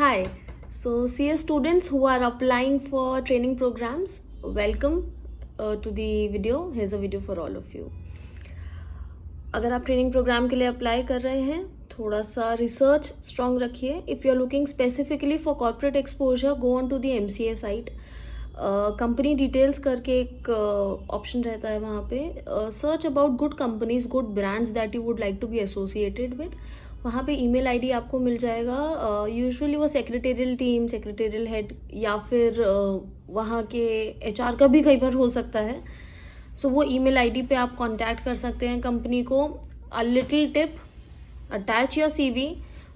Hi. So, CS students who are applying for training programs, welcome to the video. Here's a video for all of you. अगर आप training programme के लिए apply कर रहे हैं, थोड़ा सा रिसर्च स्ट्रॉन्ग रखिए. If you are looking specifically for corporate exposure, go on to the MCA site. Company details करके एक ऑप्शन रहता है वहाँ पे. Search about good companies, good brands that you would like to be associated with. वहाँ पे email ID आपको मिल जाएगा. यूजुअली वो सेक्रेटेरियल टीम, सेक्रेटेरियल हेड या फिर वहाँ के HR का भी कई बार हो सकता है. सो वो ईमेल आईडी पे आप कांटेक्ट कर सकते हैं कंपनी को. A little tip, attach your CV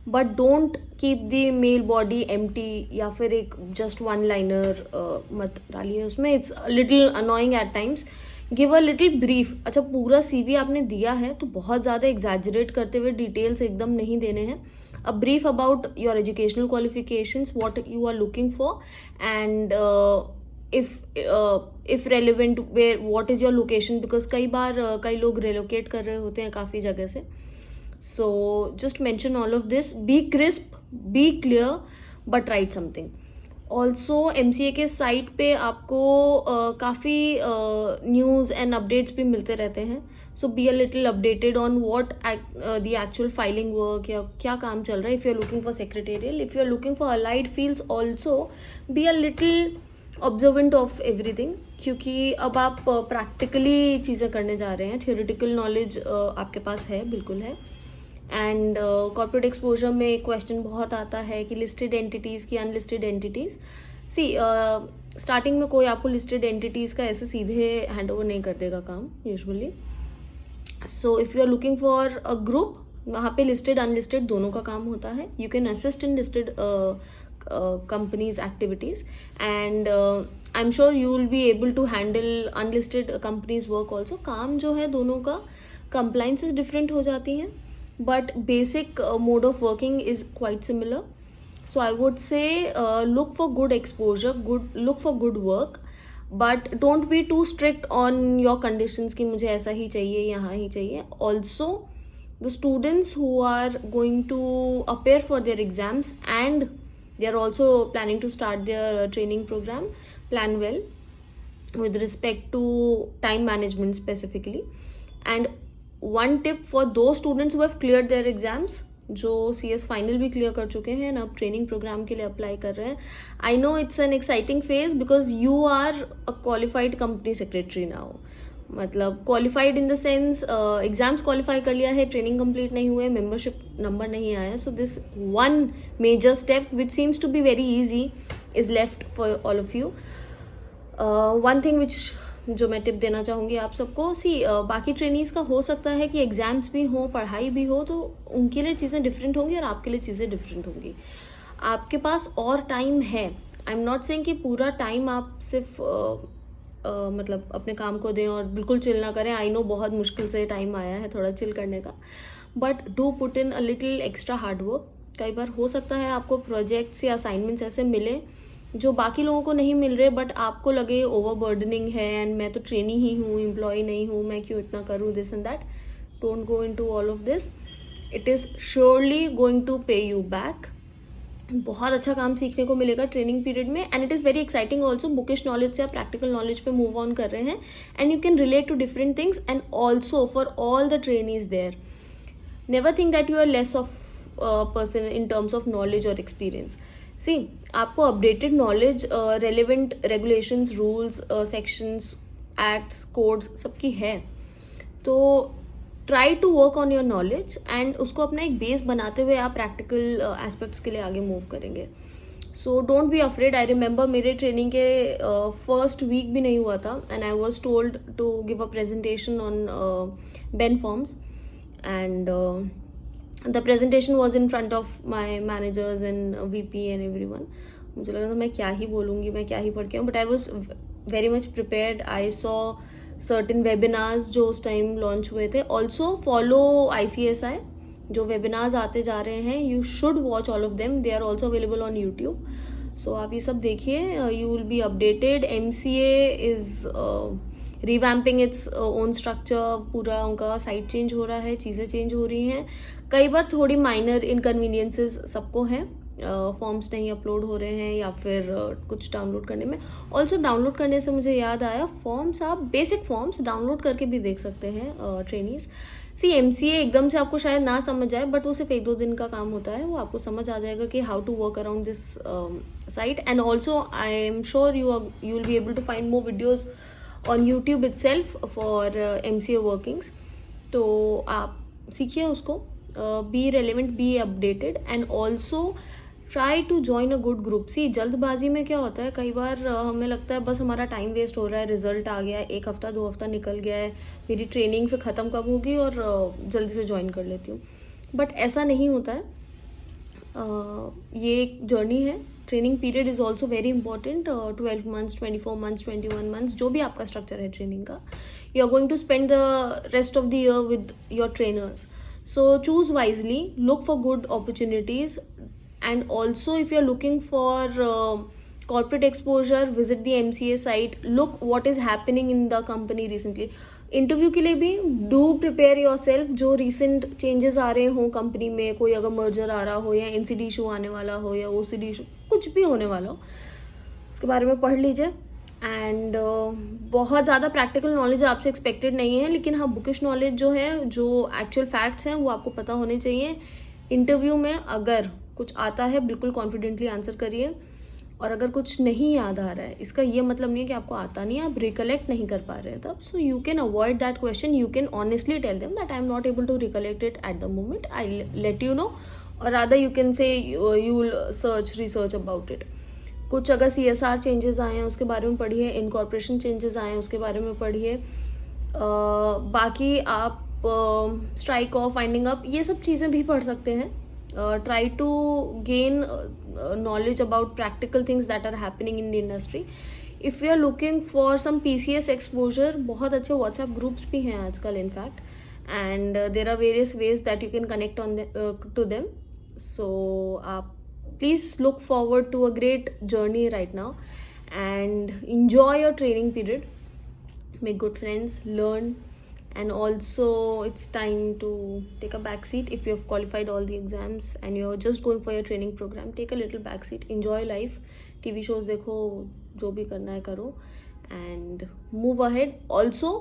but don't keep the mail body empty या फिर एक जस्ट वन लाइनर मत डालिए उसमें. It's little annoying at times. Give a little brief. अच्छा, पूरा CV आपने दिया है तो बहुत ज़्यादा एग्जैजरेट करते हुए डिटेल्स एकदम नहीं देने हैं. A brief about your educational qualifications, what you are looking for, and if relevant where what is your location, because कई बार कई लोग relocate कर रहे होते हैं काफ़ी जगह से. So just mention all of this. Be crisp, be clear, but write something. Also MCA के साइट पे आपको काफ़ी न्यूज़ एंड अपडेट्स भी मिलते रहते हैं. So be a little updated on what the actual filing work या क्या काम चल रहा है. If you are looking for secretarial, if you are looking for allied fields, also be a little observant of everything, क्योंकि अब आप practically चीज़ें करने जा रहे हैं. थियोरेटिकल नॉलेज आपके पास है, बिल्कुल है. एंड कॉर्पोरेट एक्सपोजर में क्वेश्चन बहुत आता है कि लिस्टेड एंटिटीज़ की अनलिस्टेड एंटिटीज़. सी स्टार्टिंग में कोई आपको लिस्टेड एंटिटीज़ का ऐसे सीधे हैंड ओवर नहीं कर देगा काम usually. So if you are looking for a group, वहाँ पे लिस्टेड अनलिस्टेड दोनों का काम होता है. You can assist in listed companies activities, and I'm sure you will be able to handle unlisted companies work also. काम जो है दोनों का compliances different हो जाती हैं, but basic mode of working is quite similar. So I would say look for good exposure, look for good work, but don't be too strict on your conditions कि मुझे ऐसा ही चाहिए, यहाँ ही चाहिए. Also the students who are going to appear for their exams and they are also planning to start their training program, plan well with respect to time management specifically. And one tip for those students who have cleared their exams, जो CS final भी clear कर चुके हैं अब training programme के लिए apply कर रहे हैं. I know it's an exciting phase because you are a qualified company secretary now. मतलब qualified in the sense exams qualify कर लिया है, ट्रेनिंग कंप्लीट नहीं हुए, मेंबरशिप नंबर नहीं आया. So this one major step which seems to be very easy is left for all of you. One thing which जो मैं टिप देना चाहूँगी आप सबको, बाकी ट्रेनीज का हो सकता है कि एग्ज़ाम्स भी हों, पढ़ाई भी हो, तो उनके लिए चीज़ें डिफरेंट होंगी और आपके लिए चीज़ें डिफरेंट होंगी. आपके पास और टाइम है. आई एम नॉट सेइंग कि पूरा टाइम आप सिर्फ मतलब अपने काम को दें और बिल्कुल चिल ना करें. आई नो बहुत मुश्किल से टाइम आया है थोड़ा चिल करने का, but do put in a little extra hard work. कई बार हो सकता है आपको प्रोजेक्ट्स या असाइनमेंट्स ऐसे मिले जो बाकी लोगों को नहीं मिल रहे, बट आपको लगे ओवरबर्डनिंग है एंड मैं तो ट्रेनी ही हूँ, एम्प्लॉय नहीं हूँ, मैं क्यों इतना करूँ, this and that. Don't go in to all of this. It is surely going to pay you back. बहुत अच्छा काम सीखने को मिलेगा ट्रेनिंग पीरियड में, and it is very exciting also. Bookish knowledge से आप प्रैक्टिकल नॉलेज पे मूव ऑन कर रहे हैं and you can relate to different things. And also for all the trainees there, never think that you are less of person in terms of knowledge और experience. See आपको updated knowledge, relevant regulations, rules, sections, acts, codes सबकी है. तो try to work on your knowledge and उसको अपना एक base बनाते हुए आप प्रैक्टिकल एस्पेक्ट्स के लिए आगे मूव करेंगे. So don't be afraid. I remember मेरे ट्रेनिंग के फर्स्ट वीक भी नहीं हुआ था and I was told to give a presentation on BEN forms, and the presentation was in front of my managers and VP and everyone. मुझे लगा था मैं क्या ही बोलूँगी, मैं क्या ही पढ़ के आऊँ, but I was very much prepared. I saw certain webinars जो उस टाइम लॉन्च हुए थे. ऑल्सो फॉलो ICSI, जो वेबिनार्स आते जा रहे हैं, you should watch all of them. They are also available on YouTube. So आप ये सब देखिए, you will be updated. MCA is revamping its own structure. पूरा उनका साइट चेंज हो रहा है, चीज़ें चेंज हो रही हैं. कई बार थोड़ी माइनर इनकन्वीनियंसेस सबको हैं, फॉर्म्स नहीं अपलोड हो रहे हैं या फिर कुछ डाउनलोड करने में. ऑल्सो डाउनलोड करने से मुझे याद आया, फॉर्म्स आप बेसिक फॉर्म्स डाउनलोड करके भी देख सकते हैं ट्रेनीज. सी MCA एकदम से आपको शायद ना समझ आए, बट वो सिर्फ 1-2 दिन का काम होता है. वो आपको समझ आ जाएगा कि how to work around this site. And also I am sure you will be able to find more videos on YouTube itself for MCA workings. तो आप सीखिए उसको, be relevant, be updated, and also try to join a good group. See जल्दबाजी में क्या होता है, कई बार हमें लगता है बस हमारा टाइम वेस्ट हो रहा है, रिजल्ट आ गया है, 1 हफ्ता 2 हफ्ता निकल गया है, मेरी ट्रेनिंग फिर ख़त्म कब होगी और जल्दी से ज्वाइन कर लेती हूँ. बट ऐसा नहीं होता है. ये एक जर्नी है. Training period is also very important. 12 months, 24 months, 21 months, जो भी आपका स्ट्रक्चर है ट्रेनिंग का, you are going to spend the rest of the year with your trainers. So choose wisely, look for good opportunities, and also if you're looking for corporate exposure, visit the MCA site, look what is happening in the company recently. Interview के लिए भी do prepare your self. जो recent changes आ रहे हों company में, कोई अगर merger आ रहा हो या NCD इशू आने वाला हो या OCD इशू, कुछ भी होने वाला हो, उसके बारे में पढ़ लीजिए. एंड बहुत ज़्यादा प्रैक्टिकल नॉलेज आपसे एक्सपेक्टेड नहीं है, लेकिन हाँ बुकिश नॉलेज जो है, जो एक्चुअल फैक्ट्स हैं, वो आपको पता होने चाहिए. इंटरव्यू में अगर कुछ आता है, बिल्कुल कॉन्फिडेंटली आंसर करिए. और अगर कुछ नहीं याद आ रहा है, इसका ये मतलब नहीं है कि आपको आता नहीं है, आप रिकलेक्ट नहीं कर पा रहे हैं तब. So you can avoid that question. You can honestly tell them that I am not able to recollect it at the moment, I let you know. और rather you can say you will research about it. कुछ अगर CSR changes आए हैं उसके बारे में पढ़िए, incorporation changes आए हैं उसके बारे में पढ़िए. बाकी आप स्ट्राइक ऑफ, वाइंडिंग अप, ये सब चीज़ें भी पढ़ सकते हैं. Try to gain knowledge about practical things that are happening in the industry. If you are looking for some PCS exposure, बहुत अच्छे WhatsApp groups भी हैं आजकल in fact, and there are various ways that you can connect on to them. So please look forward to a great journey right now and enjoy your training period. Make good friends, learn, and also it's time to take a back seat. If you have qualified all the exams and you're just going for your training program, take a little back seat, enjoy life. TV shows देखो, जो भी करना है करो, and move ahead. Also,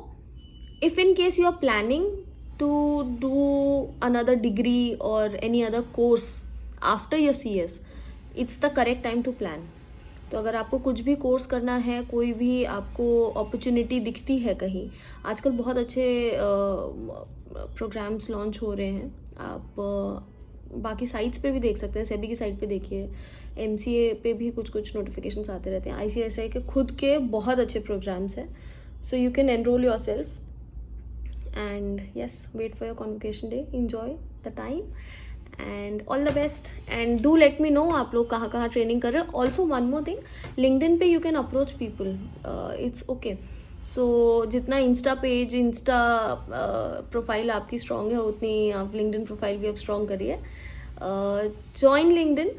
if in case you are planning to do another degree or any other course after your CS, it's the correct time to plan. तो अगर आपको कुछ भी कोर्स करना है, कोई भी आपको अपॉर्चुनिटी दिखती है कहीं, आजकल बहुत अच्छे प्रोग्राम्स लॉन्च हो रहे हैं. आप बाकी साइट्स पे भी देख सकते हैं. सेबी की साइट पे देखिए, MCA पे भी कुछ नोटिफिकेशंस आते रहते हैं. ICICI के खुद के बहुत अच्छे प्रोग्राम्स हैं. So you can enrol yourself and yes, wait for your convocation day. Enjoy the time and all the best. And do let me know आप लोग कहाँ ट्रेनिंग कर रहे हो. Also one more thing, LinkedIn पे you can approach people, it's okay. So जितना insta profile आपकी strong है, उतनी आप लिंक्डइन प्रोफाइल भी आप स्ट्रॉन्ग करिए. Join LinkedIn,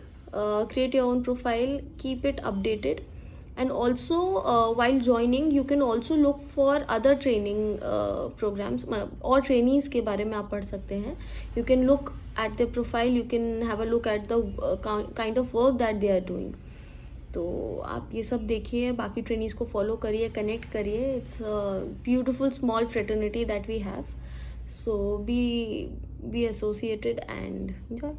create your own profile, keep it updated, and also while joining you can also look for other training programs और trainees के बारे में आप पढ़ सकते हैं. You can look at their profile, you can have a look at the kind of work that they are doing. तो आप ये सब देखिए, बाकी ट्रेनीज को फॉलो करिए, कनेक्ट करिए. It's beautiful small fraternity that we have. So be associated and enjoy.